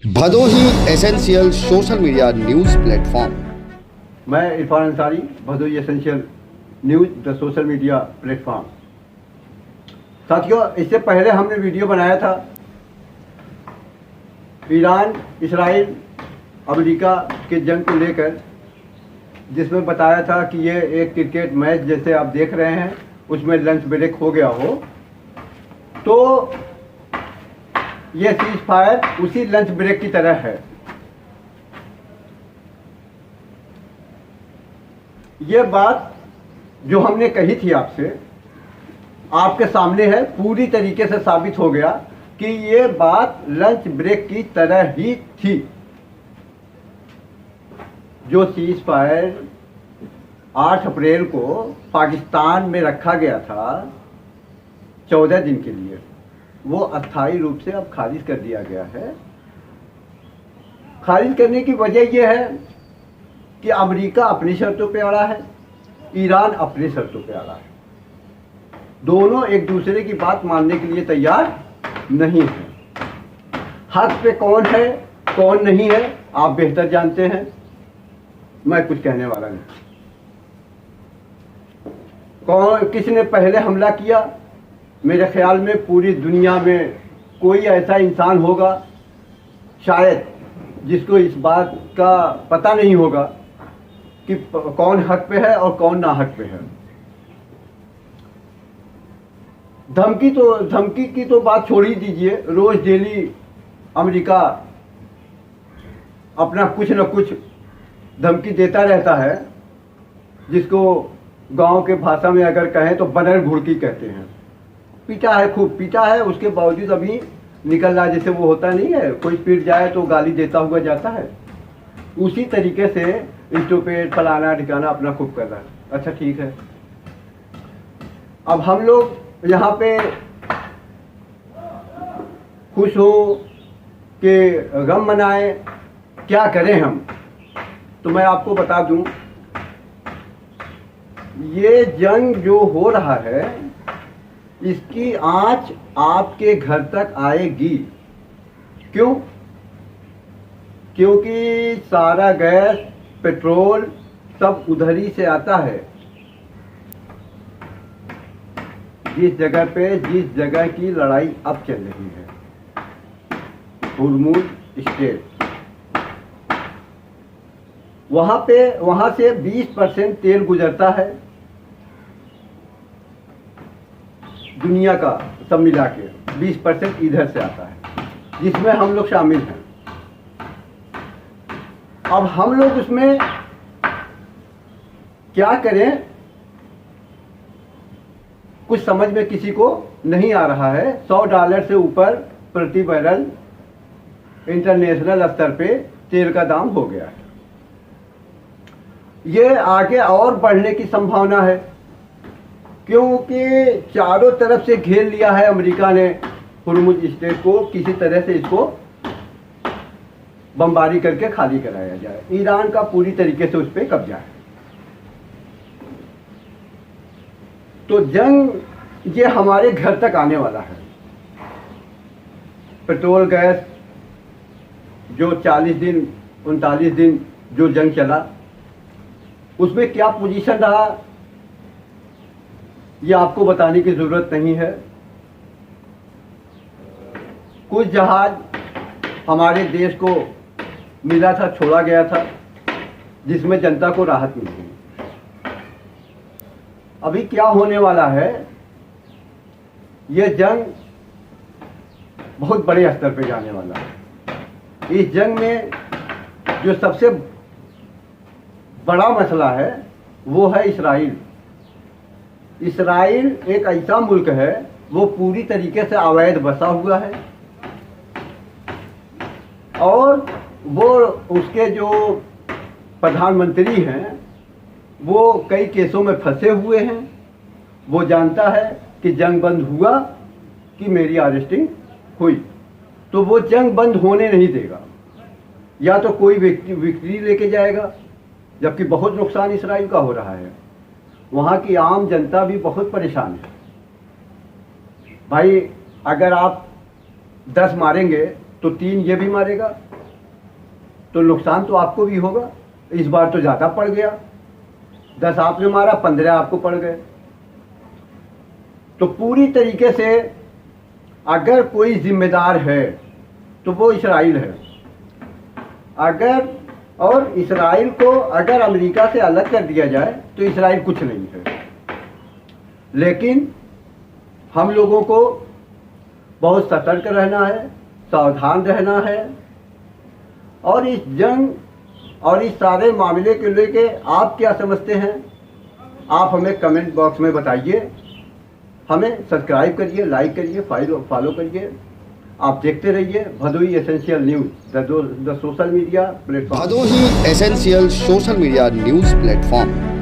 Bhadohi essential social media news platform. मैं Irfan Ansari, Bhadohi essential news the social media platform. साथियों, इससे पहले हमने वीडियो बनाया था ईरान, इसराइल, अमेरिका के जंग को लेकर, जिसमें बताया था कि ये एक क्रिकेट मैच जैसे आप देख रहे हैं, उसमें लंच ब्रेक हो गया हो, तो ये सीज फायर उसी लंच ब्रेक की तरह है। ये बात जो हमने कही थी आपसे, आपके सामने है, पूरी तरीके से साबित हो गया कि ये बात लंच ब्रेक की तरह ही थी। जो सीज फायर 8 अप्रैल को पाकिस्तान में रखा गया था 14 दिन के लिए, वो अस्थायी रूप से अब खारिज कर दिया गया है। खारिज करने की वजह यह है कि अमेरिका अपनी शर्तों पे अड़ा है, ईरान अपनी शर्तों पे अड़ा है। दोनों एक दूसरे की बात मानने के लिए तैयार नहीं है। हक पे कौन है कौन नहीं है आप बेहतर जानते हैं, मैं कुछ कहने वाला नहीं। कौन किसने पहले हमला किया, मेरे ख्याल में पूरी दुनिया में कोई ऐसा इंसान होगा शायद जिसको इस बात का पता नहीं होगा कि कौन हक पे है और कौन ना हक पे है। धमकी की तो बात छोड़ ही दीजिए। रोज डेली अमेरिका अपना कुछ न कुछ धमकी देता रहता है, जिसको गांव के भाषा में अगर कहें तो बनर घुड़की कहते हैं। पीटा है, खूब पीटा है, उसके बावजूद अभी निकल रहा। जैसे वो होता नहीं है, कोई पीट जाए तो गाली देता हुआ जाता है, उसी तरीके से स्टूपिड फलाना ठिकाना अपना खूब कर रहा है। अच्छा ठीक है, अब हम लोग यहाँ पे खुश हो कि गम मनाएं, क्या करें हम? तो मैं आपको बता दूं, ये जंग जो हो रहा है इसकी आंच आपके घर तक आएगी। क्यों? क्योंकि सारा गैस, पेट्रोल सब उधर ही से आता है। जिस जगह की लड़ाई अब चल रही है, हुर्मुज स्ट्रेट, वहां से 20% तेल गुजरता है दुनिया का, सब मिला के 20% इधर से आता है, जिसमें हम लोग शामिल हैं। अब हम लोग उसमें क्या करें, कुछ समझ में किसी को नहीं आ रहा है। $100 से ऊपर प्रति बैरल इंटरनेशनल स्तर पे तेल का दाम हो गया है। ये आगे और बढ़ने की संभावना है, क्योंकि चारों तरफ से घेर लिया है अमेरिका ने हुर्मुज स्ट्रेट को। किसी तरह से इसको बमबारी करके खाली कराया जाए। ईरान का पूरी तरीके से उस पर कब्जा है। तो जंग ये हमारे घर तक आने वाला है। पेट्रोल गैस जो 40 दिन 39 दिन जो जंग चला, उसमें क्या पोजीशन रहा ये आपको बताने की जरूरत नहीं है। कुछ जहाज हमारे देश को मिला था, छोड़ा गया था, जिसमें जनता को राहत मिली। अभी क्या होने वाला है, यह जंग बहुत बड़े स्तर पे जाने वाला है। इस जंग में जो सबसे बड़ा मसला है वो है इसराइल। इसराइल एक ऐसा मुल्क है, वो पूरी तरीके से अवैध बसा हुआ है, और वो उसके जो प्रधानमंत्री हैं वो कई केसों में फंसे हुए हैं। वो जानता है कि जंग बंद हुआ कि मेरी अरेस्टिंग हुई, तो वो जंग बंद होने नहीं देगा। या तो कोई विक्ट्री लेके जाएगा, जबकि बहुत नुकसान इसराइल का हो रहा है। वहाँ की आम जनता भी बहुत परेशान है। भाई, अगर आप 10 मारेंगे तो 3 ये भी मारेगा, तो नुकसान तो आपको भी होगा। इस बार तो ज़्यादा पड़ गया, 10 आपने मारा, 15 आपको पड़ गए। तो पूरी तरीके से अगर कोई जिम्मेदार है तो वो इसराइल है। अगर और इसराइल को अगर अमेरिका से अलग कर दिया जाए तो इसराइल कुछ नहीं है। लेकिन हम लोगों को बहुत सतर्क रहना है, सावधान रहना है, और इस जंग और इस सारे मामले को लेके आप क्या समझते हैं, आप हमें कमेंट बॉक्स में बताइए। हमें सब्सक्राइब करिए, लाइक करिए, फॉलो करिए। आप देखते रहिए Bhadohi essential news, the social media platform. Bhadohi essential social media news platform.